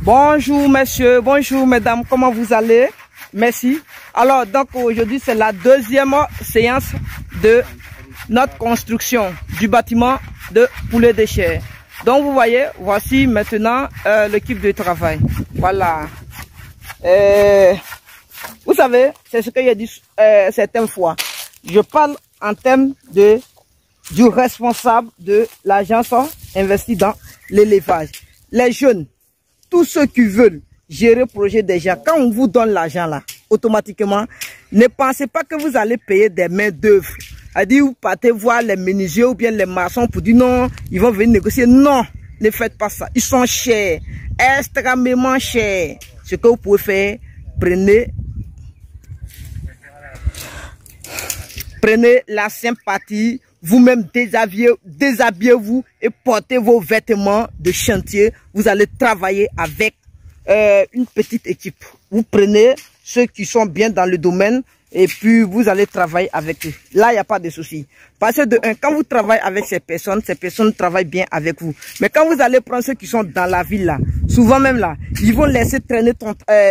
Bonjour messieurs, bonjour mesdames, comment vous allez? Merci. Alors donc aujourd'hui c'est la deuxième séance de notre construction du bâtiment de poulet de chair. Donc vous voyez, voici maintenant l'équipe de travail. Voilà. Vous savez, c'est ce que j'ai dit certaines fois. Je parle en termes du responsable de l'agence investie dans l'élevage. Les jeunes, tous ceux qui veulent gérer le projet des gens, quand on vous donne l'argent là, automatiquement, ne pensez pas que vous allez payer des mains d'œuvre. C'est-à-dire, vous partez voir les menuisiers ou bien les maçons pour dire non, ils vont venir négocier. Non, ne faites pas ça. Ils sont chers, extrêmement chers. Ce que vous pouvez faire, prenez la sympathie, vous-même déshabillez-vous et portez vos vêtements de chantier. Vous allez travailler avec une petite équipe. Vous prenez ceux qui sont bien dans le domaine et puis vous allez travailler avec eux. Là, il n'y a pas de souci. Parce que quand vous travaillez avec ces personnes travaillent bien avec vous. Mais quand vous allez prendre ceux qui sont dans la ville là, souvent même là, ils vont laisser traîner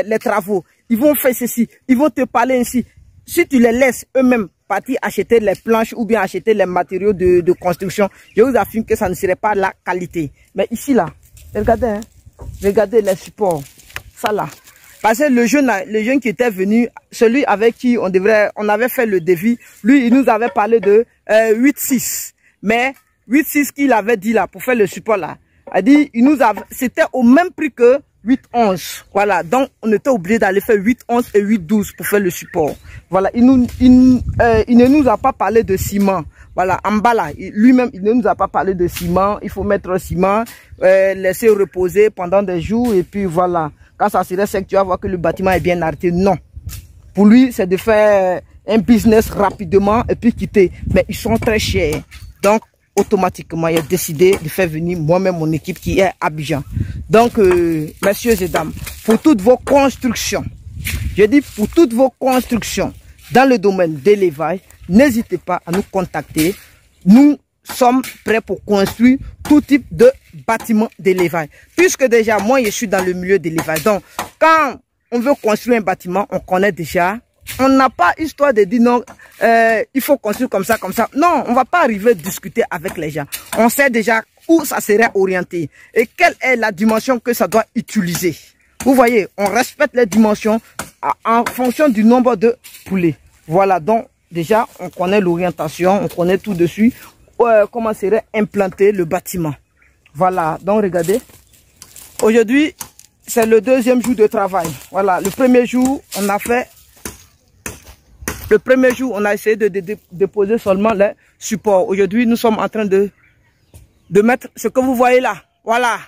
les travaux. Ils vont faire ceci, ils vont te parler ainsi. Si tu les laisses eux-mêmes partir acheter les planches ou bien acheter les matériaux de construction, je vous affirme que ça ne serait pas la qualité. Mais ici là, regardez, hein, regardez les supports, ça là. Parce que le jeune qui était venu, celui avec qui on avait fait le devis, lui il nous avait parlé de 8,6. Mais 8,6 qu'il avait dit là pour faire le support là, a dit c'était au même prix que 8,11. Voilà, donc on était obligé d'aller faire 8,11 et 8,12 pour faire le support. Voilà, il ne nous a pas parlé de ciment. Voilà, en bas là, lui-même, il ne nous a pas parlé de ciment. Il faut mettre ciment, laisser reposer pendant des jours et puis voilà. Quand ça serait sec, tu vas voir que le bâtiment est bien arrêté. Non. Pour lui, c'est de faire un business rapidement et puis quitter. Mais ils sont très chers. Donc, automatiquement, il a décidé de faire venir moi-même mon équipe qui est à Abidjan. Donc, messieurs et dames, pour toutes vos constructions, je dis pour toutes vos constructions dans le domaine d'élevage, n'hésitez pas à nous contacter. Nous sommes prêts pour construire tout type de bâtiment d'élevage. Puisque déjà, moi, je suis dans le milieu d'élevage. Donc, quand on veut construire un bâtiment, on connaît déjà. On n'a pas histoire de dire non, il faut construire comme ça, comme ça. Non, on ne va pas arriver à discuter avec les gens. On sait déjà où ça serait orienté et quelle est la dimension que ça doit utiliser. Vous voyez, on respecte les dimensions en fonction du nombre de poulets. Voilà, donc déjà, on connaît l'orientation, on connaît tout dessus, comment serait implanté le bâtiment. Voilà, donc regardez. Aujourd'hui, c'est le deuxième jour de travail. Voilà, le premier jour, on a essayé de déposer seulement les supports. Aujourd'hui, nous sommes en train de mettre ce que vous voyez là. Voilà.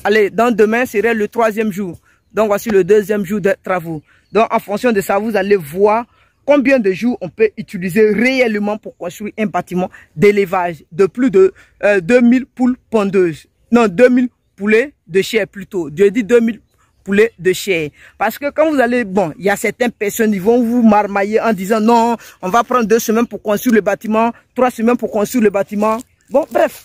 Allez, donc demain serait le troisième jour. Donc voici le deuxième jour de travaux. Donc en fonction de ça, vous allez voir combien de jours on peut utiliser réellement pour construire un bâtiment d'élevage de plus de 2000 poules pondeuses. Non, 2000 poulets de chair plutôt. Je dis 2000 poulets de chair. Parce que quand vous allez, bon, il y a certaines personnes, ils vont vous marmailler en disant non, on va prendre 2 semaines pour construire le bâtiment, 3 semaines pour construire le bâtiment. Bon, bref,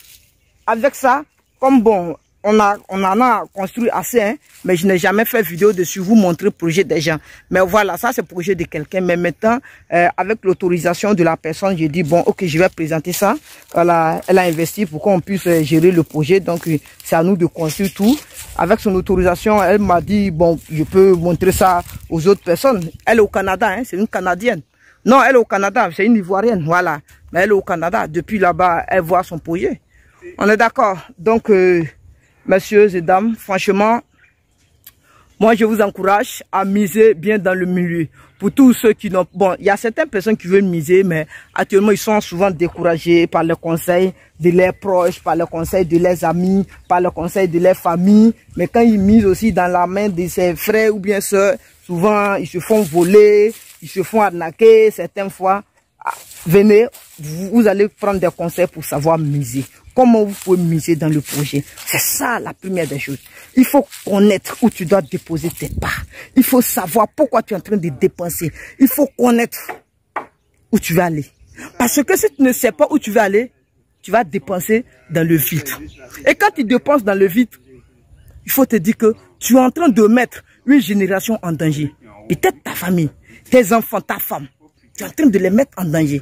avec ça, comme bon, on en a construit assez, hein, mais je n'ai jamais fait vidéo dessus, vous montrer le projet des gens. Mais voilà, ça c'est le projet de quelqu'un. Mais maintenant, avec l'autorisation de la personne, j'ai dit, bon, ok, je vais présenter ça. Voilà, elle a investi pour qu'on puisse gérer le projet. Donc, c'est à nous de construire tout. Avec son autorisation, elle m'a dit, bon, je peux montrer ça aux autres personnes. Elle est au Canada, hein, c'est une Canadienne. Non, elle est au Canada, c'est une Ivoirienne, voilà. Mais elle est au Canada. Depuis là-bas, elle voit son projet. On est d'accord. Donc, messieurs et dames, franchement, moi je vous encourage à miser bien dans le milieu. Pour tous ceux qui n'ont... Bon, il y a certaines personnes qui veulent miser, mais actuellement ils sont souvent découragés par le conseil de leurs proches, par le conseil de leurs amis, par le conseil de leur famille. Mais quand ils misent aussi dans la main de ses frères ou bien sœurs, souvent ils se font voler, ils se font arnaquer certaines fois. Venez, vous allez prendre des conseils pour savoir miser. Comment vous pouvez miser dans le projet. C'est ça la première des choses. Il faut connaître où tu dois déposer tes parts. Il faut savoir pourquoi tu es en train de dépenser. Il faut connaître où tu vas aller. Parce que si tu ne sais pas où tu vas aller, tu vas dépenser dans le vide. Et quand tu dépenses dans le vide, il faut te dire que tu es en train de mettre une génération en danger. Peut-être ta famille, tes enfants, ta femme. Tu es en train de les mettre en danger.